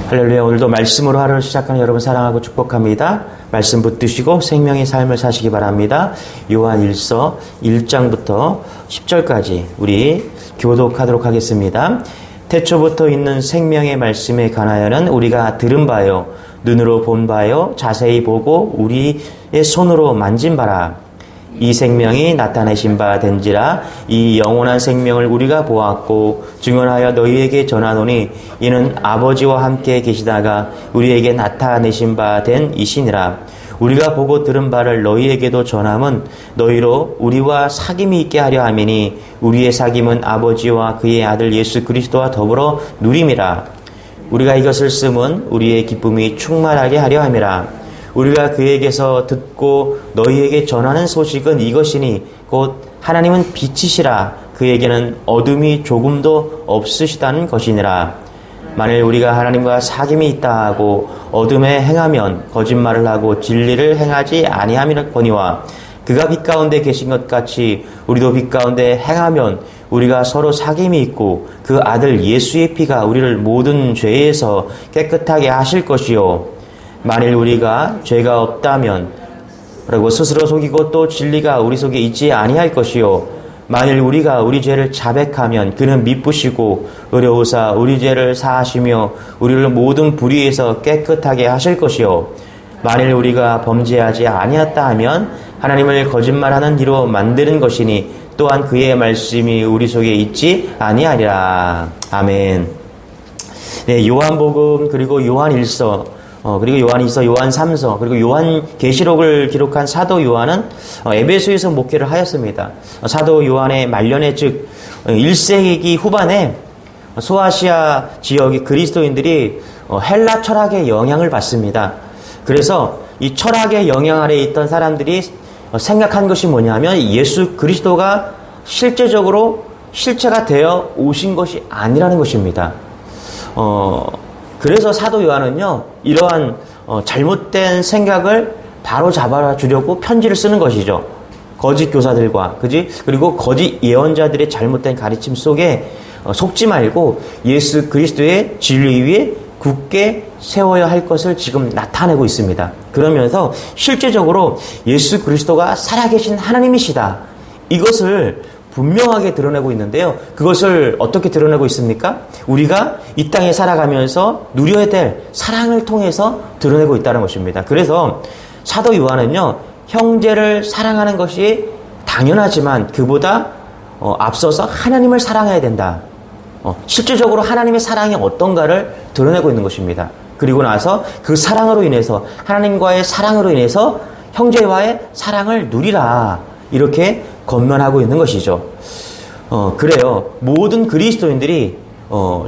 할렐루야. 오늘도 말씀으로 하루를 시작하는 여러분 사랑하고 축복합니다. 말씀 붙드시고 생명의 삶을 사시기 바랍니다. 요한 1서 1장부터 10절까지 우리 교독하도록 하겠습니다. 태초부터 있는 생명의 말씀에 관하여는 우리가 들은 바요, 눈으로 본 바요, 자세히 보고 우리의 손으로 만진 바라. 이 생명이 나타내신 바 된지라. 이 영원한 생명을 우리가 보았고 증언하여 너희에게 전하노니 이는 아버지와 함께 계시다가 우리에게 나타내신 바 된 이시니라. 우리가 보고 들은 바를 너희에게도 전함은 너희로 우리와 사귐이 있게 하려 함이니 우리의 사귐은 아버지와 그의 아들 예수 그리스도와 더불어 누림이라. 우리가 이것을 쓰면 우리의 기쁨이 충만하게 하려 함이라. 우리가 그에게서 듣고 너희에게 전하는 소식은 이것이니 곧 하나님은 빛이시라. 그에게는 어둠이 조금도 없으시다는 것이니라. 만일 우리가 하나님과 사귐이 있다 하고 어둠에 행하면 거짓말을 하고 진리를 행하지 아니함이거니와 그가 빛 가운데 계신 것 같이 우리도 빛 가운데 행하면 우리가 서로 사귐이 있고 그 아들 예수의 피가 우리를 모든 죄에서 깨끗하게 하실 것이요. 만일 우리가 죄가 없다면 그리고 스스로 속이고 또 진리가 우리 속에 있지 아니할 것이요. 만일 우리가 우리 죄를 자백하면 그는 미쁘시고 의로우사 우리 죄를 사하시며 우리를 모든 불의에서 깨끗하게 하실 것이요. 만일 우리가 범죄하지 아니었다 하면 하나님을 거짓말하는 이로 만드는 것이니 또한 그의 말씀이 우리 속에 있지 아니하리라. 아멘. 네, 요한복음 그리고 요한 1서 그리고 요한 2서, 요한 3서, 그리고 요한 계시록을 기록한 사도 요한은 에베소에서 목회를 하였습니다. 사도 요한의 말년에 즉 1세기 후반에 소아시아 지역의 그리스도인들이 헬라 철학의 영향을 받습니다. 그래서 이 철학의 영향 아래에 있던 사람들이 생각한 것이 뭐냐면 예수 그리스도가 실제적으로 실체가 되어 오신 것이 아니라는 것입니다. 그래서 사도 요한은요, 이러한 잘못된 생각을 바로 잡아주려고 편지를 쓰는 것이죠. 거짓 교사들과, 그리고 거짓 예언자들의 잘못된 가르침 속에 속지 말고 예수 그리스도의 진리 위에 굳게 세워야 할 것을 지금 나타내고 있습니다. 그러면서 실제적으로 예수 그리스도가 살아계신 하나님이시다. 이것을 분명하게 드러내고 있는데요. 그것을 어떻게 드러내고 있습니까? 우리가 이 땅에 살아가면서 누려야 될 사랑을 통해서 드러내고 있다는 것입니다. 그래서 사도 요한은요, 형제를 사랑하는 것이 당연하지만 그보다 앞서서 하나님을 사랑해야 된다. 실질적으로 하나님의 사랑이 어떤가를 드러내고 있는 것입니다. 그리고 나서 그 사랑으로 인해서 하나님과의 사랑으로 인해서 형제와의 사랑을 누리라. 이렇게 권면하고 있는 것이죠. 그래요. 모든 그리스도인들이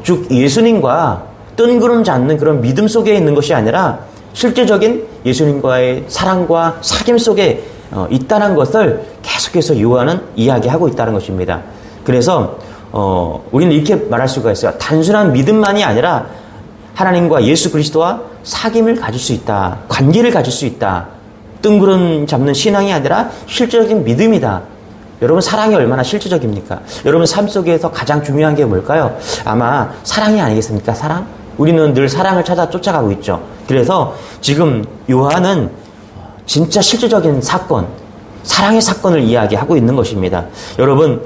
즉 예수님과 뜬구름 잡는 그런 믿음 속에 있는 것이 아니라 실제적인 예수님과의 사랑과 사귐 속에 있다는 것을 계속해서 요한은 이야기하고 있다는 것입니다. 그래서 우리는 이렇게 말할 수가 있어요. 단순한 믿음만이 아니라 하나님과 예수 그리스도와 사귐을 가질 수 있다. 관계를 가질 수 있다. 뜬구름 잡는 신앙이 아니라 실제적인 믿음이다. 여러분, 사랑이 얼마나 실질적입니까? 여러분 삶 속에서 가장 중요한 게 뭘까요? 아마 사랑이 아니겠습니까? 사랑? 우리는 늘 사랑을 찾아 쫓아가고 있죠. 그래서 지금 요한은 진짜 실질적인 사건, 사랑의 사건을 이야기하고 있는 것입니다. 여러분,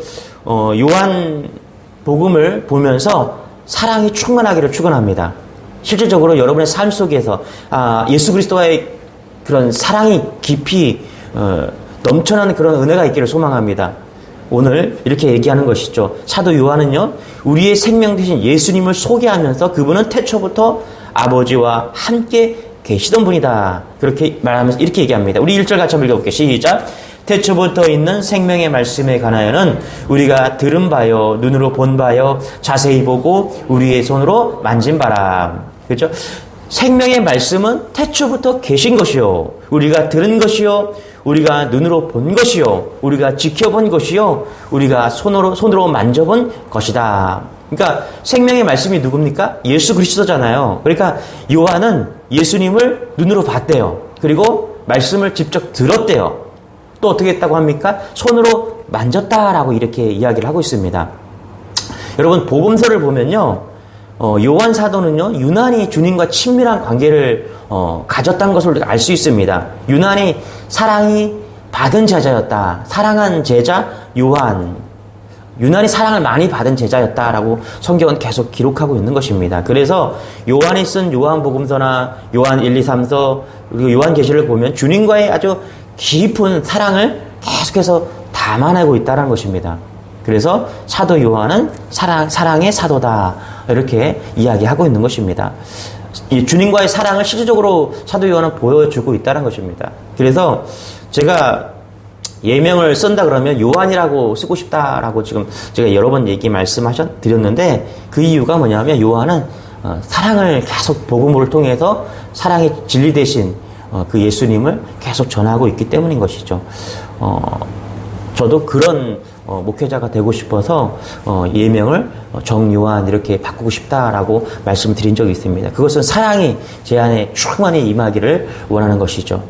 요한 복음을 보면서 사랑이 충만하기를 축원합니다. 실질적으로 여러분의 삶 속에서 예수 그리스도와의 그런 사랑이 깊이 넘쳐나는 그런 은혜가 있기를 소망합니다. 오늘 이렇게 얘기하는 것이죠. 사도 요한은요, 우리의 생명 되신 예수님을 소개하면서 그분은 태초부터 아버지와 함께 계시던 분이다. 그렇게 말하면서 이렇게 얘기합니다. 우리 1절 같이 한번 읽어볼게요. 시작. 태초부터 있는 생명의 말씀에 관하여는 우리가 들은 바요, 눈으로 본 바요, 자세히 보고 우리의 손으로 만진 바라. 그렇죠? 생명의 말씀은 태초부터 계신 것이요, 우리가 들은 것이요, 우리가 눈으로 본 것이요, 우리가 지켜본 것이요, 우리가 손으로 만져본 것이다. 그러니까 생명의 말씀이 누굽니까? 예수 그리스도잖아요. 그러니까 요한은 예수님을 눈으로 봤대요. 그리고 말씀을 직접 들었대요. 또 어떻게 했다고 합니까? 손으로 만졌다라고 이렇게 이야기를 하고 있습니다. 여러분, 복음서를 보면요, 요한 사도는요, 유난히 주님과 친밀한 관계를 가졌다는 것을 알 수 있습니다. 유난히 사랑이 받은 제자였다. 사랑한 제자 요한. 유난히 사랑을 많이 받은 제자였다라고 성경은 계속 기록하고 있는 것입니다. 그래서 요한이 쓴 요한복음서나 요한 1, 2, 3서 그리고 요한계시를 보면 주님과의 아주 깊은 사랑을 계속해서 담아내고 있다는 것입니다. 그래서 사도 요한은 사랑의 사도다 이렇게 이야기하고 있는 것입니다. 이 주님과의 사랑을 실질적으로 사도 요한은 보여주고 있다는 것입니다. 그래서 제가 예명을 쓴다 그러면 요한이라고 쓰고 싶다라고 지금 제가 여러 번 드렸는데 그 이유가 뭐냐면 요한은 사랑을 계속 복음을 통해서 사랑의 진리 대신 그 예수님을 계속 전하고 있기 때문인 것이죠. 저도 그런 목회자가 되고 싶어서 예명을 정요한 이렇게 바꾸고 싶다라고 말씀드린 적이 있습니다. 그것은 사랑이 제 안에 충만히 임하기를 원하는 것이죠.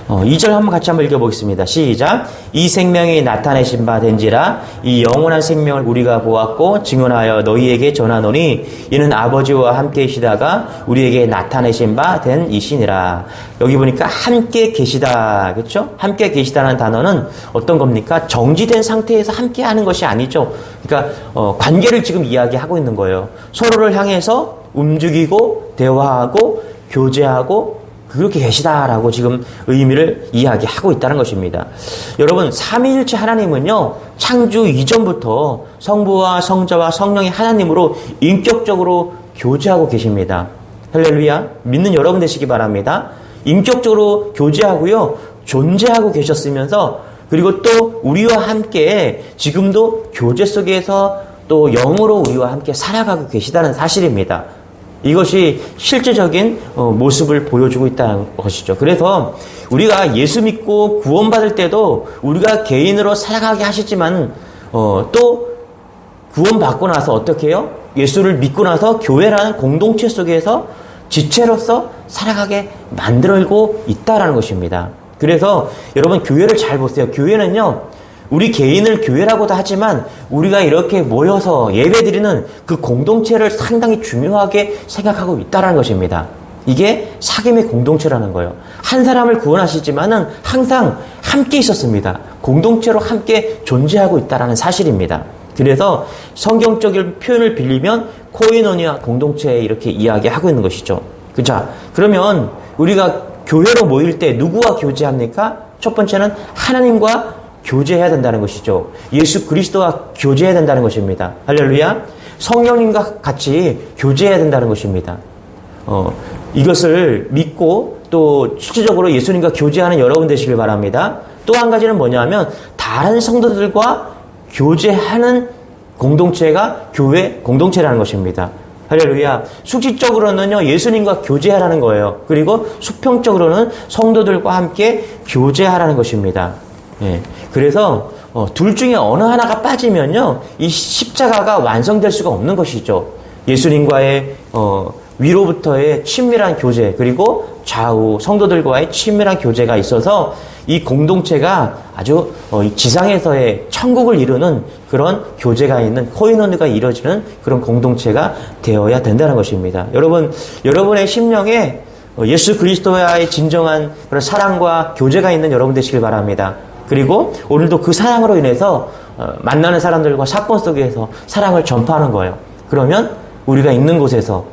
2절 한번 읽어보겠습니다. 시작. 이 생명이 나타내신 바 된지라 이 영원한 생명을 우리가 보았고 증언하여 너희에게 전하노니 이는 아버지와 함께 계시다가 우리에게 나타내신 바 된 이시니라. 여기 보니까 함께 계시다, 그렇죠? 함께 계시다는 단어는 어떤 겁니까? 정지된 상태에서 함께 하는 것이 아니죠. 그러니까 관계를 지금 이야기하고 있는 거예요. 서로를 향해서 움직이고 대화하고 교제하고 그렇게 계시다라고 지금 의미를 이야기하고 있다는 것입니다. 여러분, 삼위일체 하나님은요, 창조 이전부터 성부와 성자와 성령의 하나님으로 인격적으로 교제하고 계십니다. 할렐루야. 믿는 여러분 되시기 바랍니다. 인격적으로 교제하고요, 존재하고 계셨으면서 그리고 또 우리와 함께 지금도 교제 속에서 또 영으로 우리와 함께 살아가고 계시다는 사실입니다. 이것이 실제적인 모습을 보여주고 있다는 것이죠. 그래서 우리가 예수 믿고 구원받을 때도 우리가 개인으로 살아가게 하시지만 또 구원받고 나서 어떻게 해요? 예수를 믿고 나서 교회라는 공동체 속에서 지체로서 살아가게 만들고 있다는 것입니다. 그래서 여러분 교회를 잘 보세요. 교회는요, 우리 개인을 교회라고도 하지만 우리가 이렇게 모여서 예배드리는 그 공동체를 상당히 중요하게 생각하고 있다는 것입니다. 이게 사귐의 공동체라는 거예요. 한 사람을 구원하시지만은 항상 함께 있었습니다. 공동체로 함께 존재하고 있다는 사실입니다. 그래서 성경적인 표현을 빌리면 코이노니아 공동체 이렇게 이야기하고 있는 것이죠. 자, 그러면 우리가 교회로 모일 때 누구와 교제합니까? 첫 번째는 하나님과 교제해야 된다는 것이죠. 예수 그리스도와 교제해야 된다는 것입니다. 할렐루야. 성령님과 같이 교제해야 된다는 것입니다. 이것을 믿고 또 실질적으로 예수님과 교제하는 여러분 되시길 바랍니다. 또 한 가지는 뭐냐면 다른 성도들과 교제하는 공동체가 교회 공동체라는 것입니다. 할렐루야. 수직적으로는요, 예수님과 교제하라는 거예요. 그리고 수평적으로는 성도들과 함께 교제하라는 것입니다. 예. 그래서 둘 중에 어느 하나가 빠지면요, 이 십자가가 완성될 수가 없는 것이죠. 예수님과의 위로부터의 친밀한 교제, 그리고 좌우 성도들과의 친밀한 교제가 있어서 이 공동체가 아주 지상에서의 천국을 이루는 그런 교제가 있는 코이노니가 이루어지는 그런 공동체가 되어야 된다는 것입니다. 여러분, 여러분의 심령에 예수 그리스도와의 진정한 그런 사랑과 교제가 있는 여러분 되시길 바랍니다. 그리고 오늘도 그 사랑으로 인해서 만나는 사람들과 사건 속에서 사랑을 전파하는 거예요. 그러면 우리가 있는 곳에서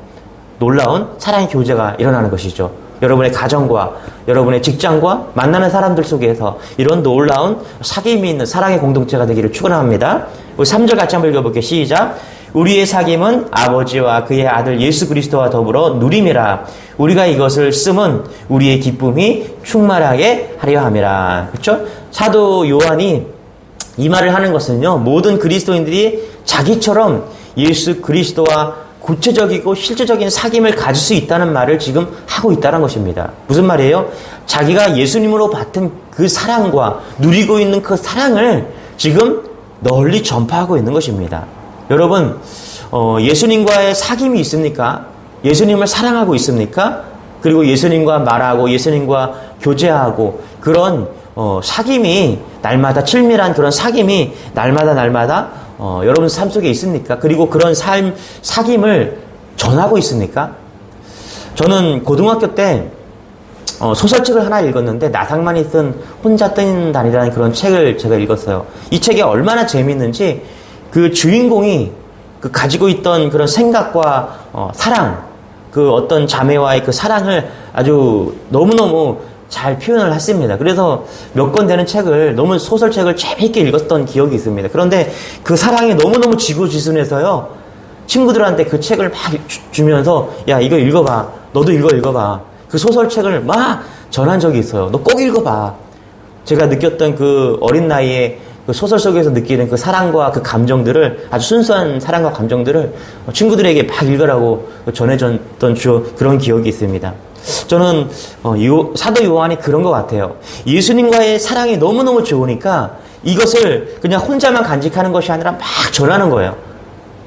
놀라운 사랑의 교제가 일어나는 것이죠. 여러분의 가정과 여러분의 직장과 만나는 사람들 속에서 이런 놀라운 사귐이 있는 사랑의 공동체가 되기를 축원합니다. 우리 3절 같이 한번 읽어볼게요. 시작. 우리의 사귐은 아버지와 그의 아들 예수 그리스도와 더불어 누림이라. 우리가 이것을 쓰면 우리의 기쁨이 충만하게 하려 함이라. 그렇죠? 사도 요한이 이 말을 하는 것은요, 모든 그리스도인들이 자기처럼 예수 그리스도와 구체적이고 실제적인 사귐을 가질 수 있다는 말을 지금 하고 있다는 것입니다. 무슨 말이에요? 자기가 예수님으로 받은 그 사랑과 누리고 있는 그 사랑을 지금 널리 전파하고 있는 것입니다. 여러분, 예수님과의 사귐이 있습니까? 예수님을 사랑하고 있습니까? 그리고 예수님과 말하고 예수님과 교제하고 그런 사귐이 날마다 친밀한 그런 사귐이 날마다 여러분 삶 속에 있습니까? 그리고 그런 사귐을 전하고 있습니까? 저는 고등학교 때 소설책을 하나 읽었는데 나상만이 쓴 혼자 뜬다니라는 그런 책을 제가 읽었어요. 이 책이 얼마나 재미있는지 그 주인공이 그 가지고 있던 그런 생각과 사랑, 그 어떤 자매와의 그 사랑을 아주 너무너무 잘 표현을 했습니다. 그래서 몇 권 되는 책을, 너무 소설책을 재미있게 읽었던 기억이 있습니다. 그런데 그 사랑이 너무너무 지고지순해서요, 친구들한테 그 책을 막 주면서, 야, 이거 읽어봐. 너도 이거 읽어봐. 그 소설책을 막 전한 적이 있어요. 너 꼭 읽어봐. 제가 느꼈던 그 어린 나이에 그 소설 속에서 느끼는 그 사랑과 그 감정들을, 아주 순수한 사랑과 감정들을 친구들에게 막 읽으라고 전해줬던 그런 기억이 있습니다. 저는 사도 요한이 그런 것 같아요. 예수님과의 사랑이 너무너무 좋으니까 이것을 그냥 혼자만 간직하는 것이 아니라 막 전하는 거예요.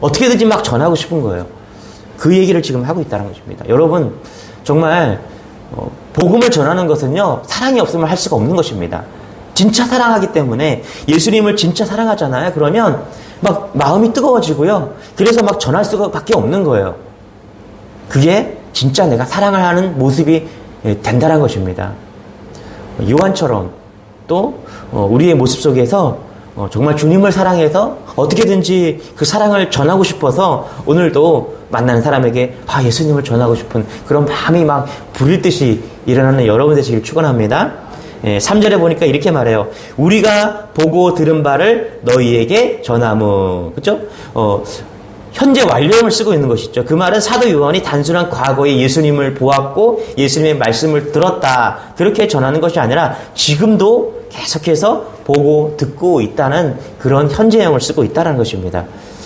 어떻게든지 막 전하고 싶은 거예요. 그 얘기를 지금 하고 있다는 것입니다. 여러분, 정말 복음을 전하는 것은요, 사랑이 없으면 할 수가 없는 것입니다. 진짜 사랑하기 때문에, 예수님을 진짜 사랑하잖아요. 그러면 막 마음이 뜨거워지고요, 그래서 막 전할 수밖에 없는 거예요. 그게 진짜 내가 사랑을 하는 모습이 된다는 것입니다. 요한처럼 또 우리의 모습 속에서 정말 주님을 사랑해서 어떻게든지 그 사랑을 전하고 싶어서 오늘도 만나는 사람에게 예수님을 전하고 싶은 그런 마음이 막 부릴 듯이 일어나는 여러분 되시길 축원합니다. 3절에 보니까 이렇게 말해요. 우리가 보고 들은 바를 너희에게 전하무. 그렇죠? 현재 완료형을 쓰고 있는 것이죠. 그 말은 사도 요한이 단순한 과거에 예수님을 보았고 예수님의 말씀을 들었다, 그렇게 전하는 것이 아니라 지금도 계속해서 보고 듣고 있다는 그런 현재형을 쓰고 있다는 것입니다.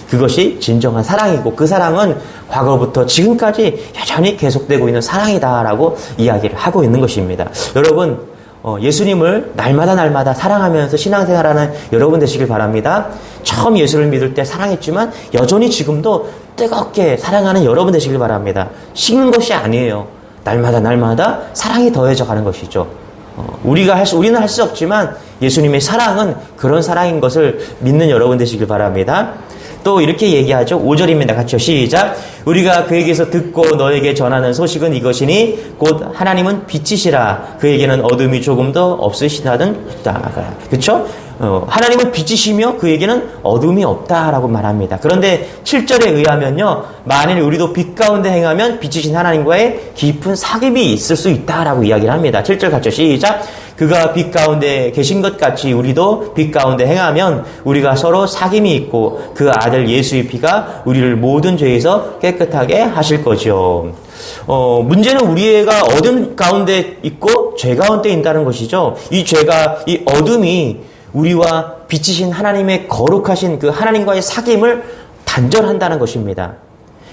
그것이 진정한 사랑이고, 그 사랑은 과거부터 지금까지 여전히 계속되고 있는 사랑이다라고 이야기를 하고 있는 것입니다. 여러분, 예수님을 날마다 사랑하면서 신앙생활하는 여러분 되시길 바랍니다. 처음 예수를 믿을 때 사랑했지만 여전히 지금도 뜨겁게 사랑하는 여러분 되시길 바랍니다. 식는 것이 아니에요. 날마다 사랑이 더해져 가는 것이죠. 우리는 할 수 없지만 예수님의 사랑은 그런 사랑인 것을 믿는 여러분 되시길 바랍니다. 또 이렇게 얘기하죠. 5절입니다. 같이요. 시작. 우리가 그에게서 듣고 너에게 전하는 소식은 이것이니 곧 하나님은 빛이시라. 그에게는 어둠이 조금도 없으시다든 없다. 그렇죠? 하나님은 빛이시며 그에게는 어둠이 없다라고 말합니다. 그런데 7절에 의하면요, 만일 우리도 빛 가운데 행하면 빛이신 하나님과의 깊은 사귐이 있을 수 있다라고 이야기를 합니다. 7절 같이 시작. 그가 빛 가운데 계신 것 같이 우리도 빛 가운데 행하면 우리가 서로 사귐이 있고 그 아들 예수의 피가 우리를 모든 죄에서 깨끗하게 하실 거죠. 문제는 우리가 어둠 가운데 있고 죄 가운데 있다는 것이죠. 이 죄가, 이 어둠이 우리와 빛이신 하나님의 거룩하신 그 하나님과의 사귐을 단절한다는 것입니다.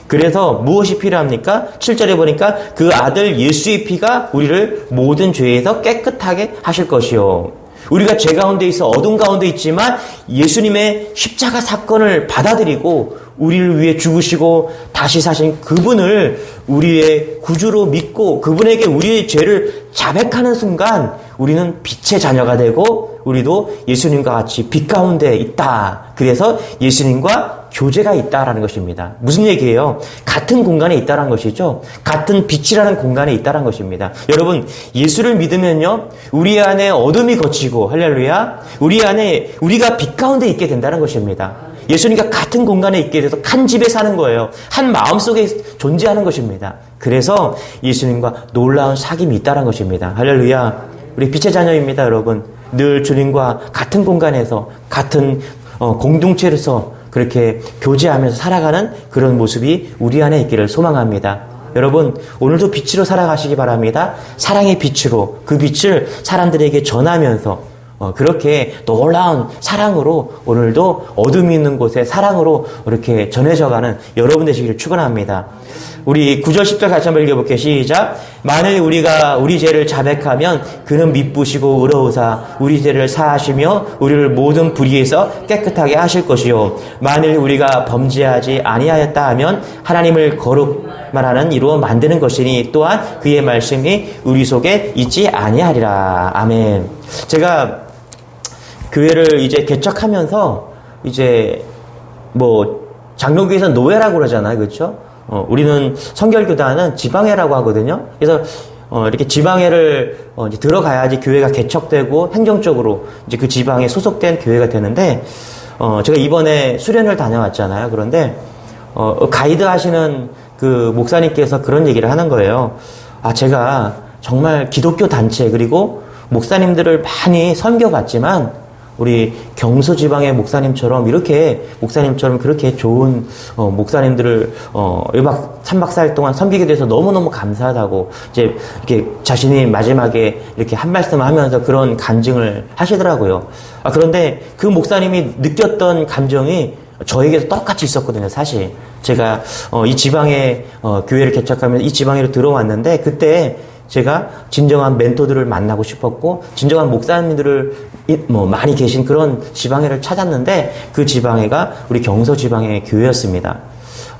그래서 무엇이 필요합니까? 7절에 보니까 그 아들 예수의 피가 우리를 모든 죄에서 깨끗하게 하실 것이요. 우리가 죄 가운데 있어 어둠 가운데 있지만 예수님의 십자가 사건을 받아들이고 우리를 위해 죽으시고 다시 사신 그분을 우리의 구주로 믿고 그분에게 우리의 죄를 자백하는 순간 우리는 빛의 자녀가 되고 우리도 예수님과 같이 빛 가운데 있다. 그래서 예수님과 교제가 있다라는 것입니다. 무슨 얘기예요? 같은 공간에 있다라는 것이죠. 같은 빛이라는 공간에 있다라는 것입니다. 여러분, 예수를 믿으면요, 우리 안에 어둠이 걷히고, 할렐루야, 우리 안에 우리가 빛 가운데 있게 된다는 것입니다. 예수님과 같은 공간에 있게 돼서 한 집에 사는 거예요. 한 마음 속에 존재하는 것입니다. 그래서 예수님과 놀라운 사귐이 있다는 것입니다. 할렐루야. 우리 빛의 자녀입니다, 여러분. 늘 주님과 같은 공간에서 같은 공동체로서 그렇게 교제하면서 살아가는 그런 모습이 우리 안에 있기를 소망합니다. 여러분, 오늘도 빛으로 살아가시기 바랍니다. 사랑의 빛으로, 그 빛을 사람들에게 전하면서 그렇게 놀라운 사랑으로 오늘도 어둠이 있는 곳에 사랑으로 이렇게 전해져가는 여러분 되시기를 축원합니다. 우리 9절 10절 같이 한번 읽어볼게요. 시작. 만일 우리가 우리 죄를 자백하면 그는 미쁘시고 의로우사 우리 죄를 사하시며 우리를 모든 불의에서 깨끗하게 하실 것이요. 만일 우리가 범죄하지 아니하였다 하면 하나님을 거룩 말하는 이로 만드는 것이니 또한 그의 말씀이 우리 속에 있지 아니하리라. 아멘. 제가 교회를 이제 개척하면서 이제 장로교에서 노예라고 그러잖아요. 그렇죠? 우리는 성결교단은 지방회라고 하거든요. 그래서 이렇게 지방회를 이제 들어가야지 교회가 개척되고 행정적으로 이제 그 지방에 소속된 교회가 되는데, 제가 이번에 수련을 다녀왔잖아요. 그런데 가이드 하시는 그 목사님께서 그런 얘기를 하는 거예요. 제가 정말 기독교 단체 그리고 목사님들을 많이 섬겨봤지만 우리 경서 지방의 목사님처럼 그렇게 좋은 목사님들을 1박 3박 4일 동안 섬기게 돼서 너무너무 감사하다고 이제 이렇게 자신이 마지막에 이렇게 한 말씀 하면서 그런 간증을 하시더라고요. 그런데 그 목사님이 느꼈던 감정이 저에게도 똑같이 있었거든요. 사실 제가 이 지방에 교회를 개척하면서 이 지방에로 들어왔는데, 그때 제가 진정한 멘토들을 만나고 싶었고 진정한 목사님들을 많이 계신 그런 지방회를 찾았는데, 그 지방회가 우리 경서 지방의 교회였습니다.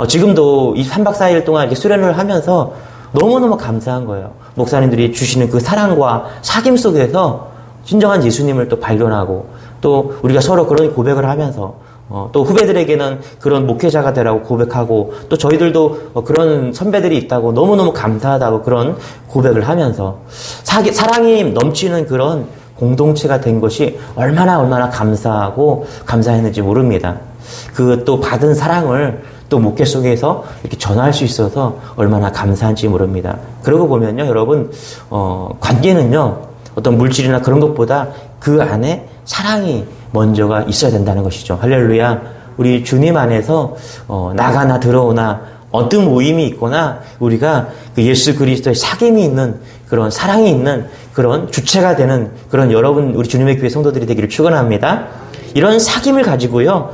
지금도 이 3박 4일 동안 이렇게 수련을 하면서 너무너무 감사한 거예요. 목사님들이 주시는 그 사랑과 사귐 속에서 진정한 예수님을 또 발견하고, 또 우리가 서로 그런 고백을 하면서 또 후배들에게는 그런 목회자가 되라고 고백하고, 또 저희들도 그런 선배들이 있다고 너무너무 감사하다고 그런 고백을 하면서 사랑이 넘치는 그런 공동체가 된 것이 얼마나 감사하고 감사했는지 모릅니다. 그 또 받은 사랑을 또 목회 속에서 이렇게 전할 수 있어서 얼마나 감사한지 모릅니다. 그러고 보면요, 여러분, 관계는요, 어떤 물질이나 그런 것보다 그 안에 사랑이 먼저가 있어야 된다는 것이죠. 할렐루야. 우리 주님 안에서 나가나 들어오나 어떤 모임이 있거나 우리가 그 예수 그리스도의 사귐이 있는 그런 사랑이 있는 그런 주체가 되는 그런 여러분, 우리 주님의 교회 성도들이 되기를 축원합니다. 이런 사귐을 가지고요,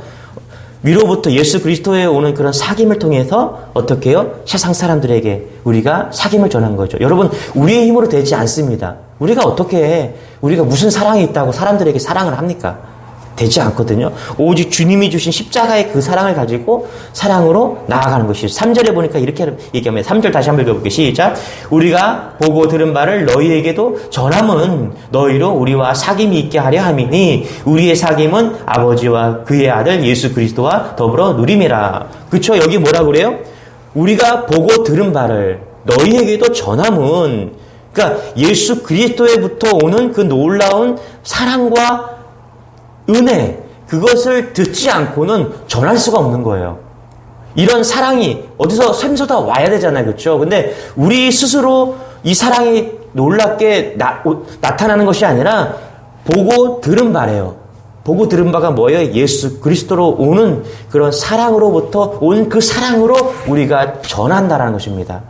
위로부터 예수 그리스도에 오는 그런 사귐을 통해서 어떻게 해요? 세상 사람들에게 우리가 사귐을 전한 거죠. 여러분, 우리의 힘으로 되지 않습니다. 우리가 무슨 사랑이 있다고 사람들에게 사랑을 합니까? 되지 않거든요. 오직 주님이 주신 십자가의 그 사랑을 가지고 사랑으로 나아가는 것이죠. 3절에 보니까 이렇게 얘기하면, 3절 다시 한번 읽어볼게요. 시작. 우리가 보고 들은 바를 너희에게도 전함은 너희로 우리와 사귐이 있게 하려 함이니 우리의 사귐은 아버지와 그의 아들 예수 그리스도와 더불어 누림이라. 그쵸? 여기 뭐라 그래요? 우리가 보고 들은 바를 너희에게도 전함은, 그러니까 예수 그리스도에부터 오는 그 놀라운 사랑과 은혜, 그것을 듣지 않고는 전할 수가 없는 거예요. 이런 사랑이 어디서 샘솟아 와야 되잖아요. 그렇죠? 근데 우리 스스로 이 사랑이 놀랍게 나타나는 것이 아니라 보고 들은 바래요. 보고 들은 바가 뭐예요? 예수 그리스도로 오는 그런 사랑으로부터 온 그 사랑으로 우리가 전한다라는 것입니다.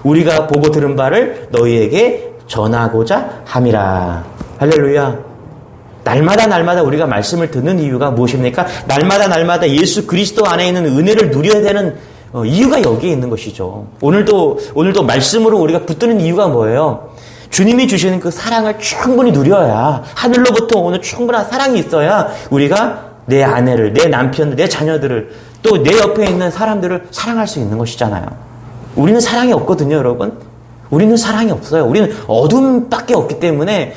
우리가 보고 들은 바를 너희에게 전하고자 함이라. 할렐루야. 날마다 우리가 말씀을 듣는 이유가 무엇입니까? 날마다 예수 그리스도 안에 있는 은혜를 누려야 되는 이유가 여기에 있는 것이죠. 오늘도 말씀으로 우리가 붙드는 이유가 뭐예요? 주님이 주시는 그 사랑을 충분히 누려야, 하늘로부터 오는 충분한 사랑이 있어야 우리가 내 아내를, 내 남편을, 내 자녀들을, 또 내 옆에 있는 사람들을 사랑할 수 있는 것이잖아요. 우리는 사랑이 없거든요, 여러분. 우리는 사랑이 없어요. 우리는 어둠밖에 없기 때문에,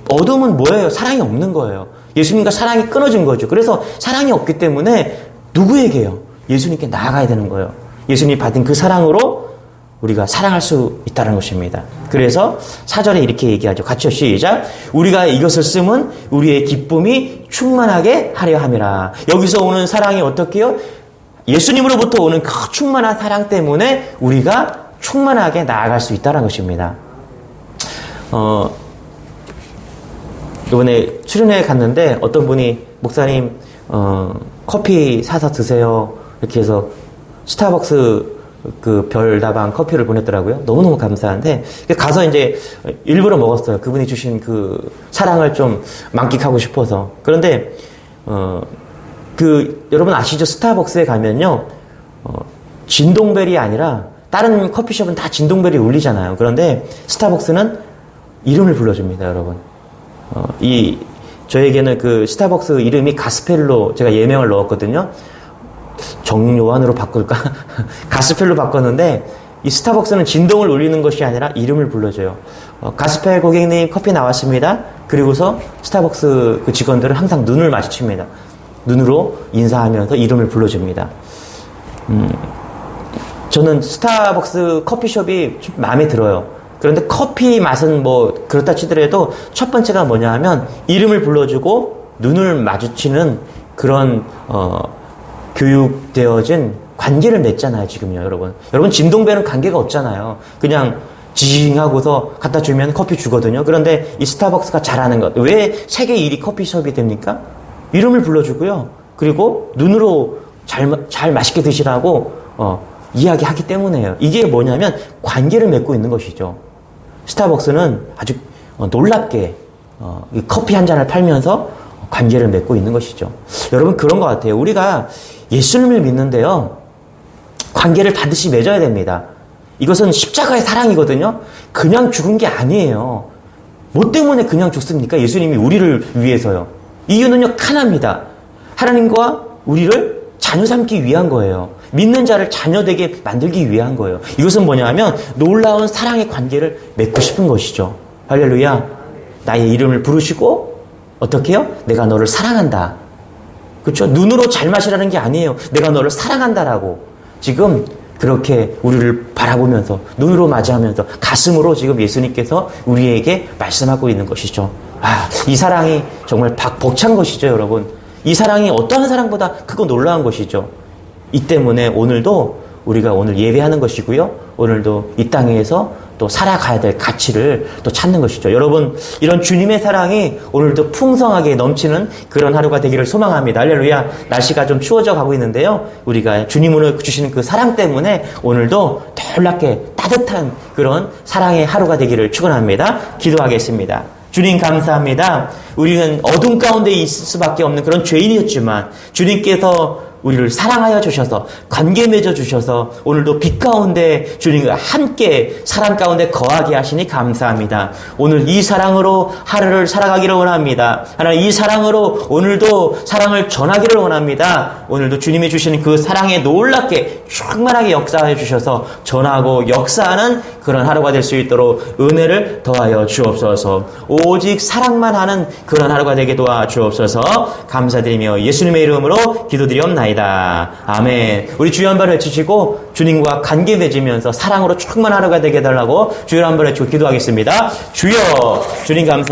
어둠은 뭐예요? 사랑이 없는 거예요. 예수님과 사랑이 끊어진 거죠. 그래서 사랑이 없기 때문에 누구에게요? 예수님께 나아가야 되는 거예요. 예수님이 받은 그 사랑으로 우리가 사랑할 수 있다는 것입니다. 그래서 4절에 이렇게 얘기하죠. 같이요, 시작. 우리가 이것을 쓰면 우리의 기쁨이 충만하게 하려 함이라. 여기서 오는 사랑이 어떻게 해요? 예수님으로부터 오는 그 충만한 사랑 때문에 우리가 충만하게 나아갈 수 있다는 것입니다. 이번에 수련회에 갔는데 어떤 분이, 목사님, 커피 사서 드세요. 이렇게 해서 스타벅스 그 별다방 커피를 보냈더라고요. 너무너무 감사한데, 가서 이제 일부러 먹었어요. 그분이 주신 그 사랑을 좀 만끽하고 싶어서. 그런데, 여러분 아시죠? 스타벅스에 가면요, 진동벨이 아니라, 다른 커피숍은 다 진동벨이 울리잖아요. 그런데 스타벅스는 이름을 불러줍니다, 여러분. 저에게는 그 스타벅스 이름이 가스펠로 제가 예명을 넣었거든요. 정요한으로 바꿀까? 가스펠로 바꿨는데, 이 스타벅스는 진동을 울리는 것이 아니라 이름을 불러줘요. 가스펠 고객님 커피 나왔습니다. 그리고서 스타벅스 그 직원들은 항상 눈을 마주칩니다. 눈으로 인사하면서 이름을 불러줍니다. 저는 스타벅스 커피숍이 좀 마음에 들어요. 그런데 커피 맛은 뭐 그렇다 치더라도 첫 번째가 뭐냐 하면 이름을 불러주고 눈을 마주치는 그런 교육되어진 관계를 맺잖아요, 지금요, 여러분. 여러분, 진동배는 관계가 없잖아요. 그냥 지잉하고서 갖다 주면 커피 주거든요. 그런데 이 스타벅스가 잘하는 것. 왜 세계 1위 커피숍이 됩니까? 이름을 불러주고요. 그리고 눈으로 잘 맛있게 드시라고, 이야기하기 때문에요. 이게 뭐냐면 관계를 맺고 있는 것이죠. 스타벅스는 아주 놀랍게, 이 커피 한 잔을 팔면서 관계를 맺고 있는 것이죠. 여러분, 그런 것 같아요. 우리가 예수님을 믿는데요. 관계를 반드시 맺어야 됩니다. 이것은 십자가의 사랑이거든요. 그냥 죽은 게 아니에요. 뭐 때문에 그냥 죽습니까? 예수님이 우리를 위해서요. 이유는요, 하나입니다. 하나님과 우리를 자녀 삼기 위한 거예요. 믿는 자를 자녀 되게 만들기 위한 거예요. 이것은 뭐냐면 놀라운 사랑의 관계를 맺고 싶은 것이죠. 할렐루야. 나의 이름을 부르시고 어떻게 해요? 내가 너를 사랑한다. 그렇죠? 눈으로 잘 마시라는 게 아니에요. 내가 너를 사랑한다라고. 지금 그렇게 우리를 바라보면서 눈으로 맞이하면서 가슴으로 지금 예수님께서 우리에게 말씀하고 있는 것이죠. 이 사랑이 정말 벅찬 것이죠, 여러분. 이 사랑이 어떠한 사랑보다 크고 놀라운 것이죠. 이 때문에 오늘도 우리가 오늘 예배하는 것이고요. 오늘도 이 땅에서 또 살아가야 될 가치를 또 찾는 것이죠. 여러분, 이런 주님의 사랑이 오늘도 풍성하게 넘치는 그런 하루가 되기를 소망합니다. 할렐루야. 날씨가 좀 추워져 가고 있는데요. 우리가 주님으로 주시는 그 사랑 때문에 오늘도 놀랍게 따뜻한 그런 사랑의 하루가 되기를 축원합니다. 기도하겠습니다. 주님 감사합니다. 우리는 어둠 가운데 있을 수밖에 없는 그런 죄인이었지만 주님께서 우리를 사랑하여 주셔서 관계 맺어 주셔서 오늘도 빛 가운데 주님과 함께 사랑 가운데 거하게 하시니 감사합니다. 오늘 이 사랑으로 하루를 살아가기를 원합니다. 하나님, 이 사랑으로 오늘도 사랑을 전하기를 원합니다. 오늘도 주님이 주시는 그 사랑에 놀랍게 충만하게 역사해 주셔서 전하고 역사하는 그런 하루가 될 수 있도록 은혜를 더하여 주옵소서. 오직 사랑만 하는 그런 하루가 되게 도와주옵소서. 감사드리며 예수님의 이름으로 기도드리옵나이다. 아멘. 우리 주여 한번 외치시고 주님과 관계 맺으면서 사랑으로 충만한 하루가 되게 해달라고 주여 한번 외치고 기도하겠습니다. 주여, 주님 감사합니다.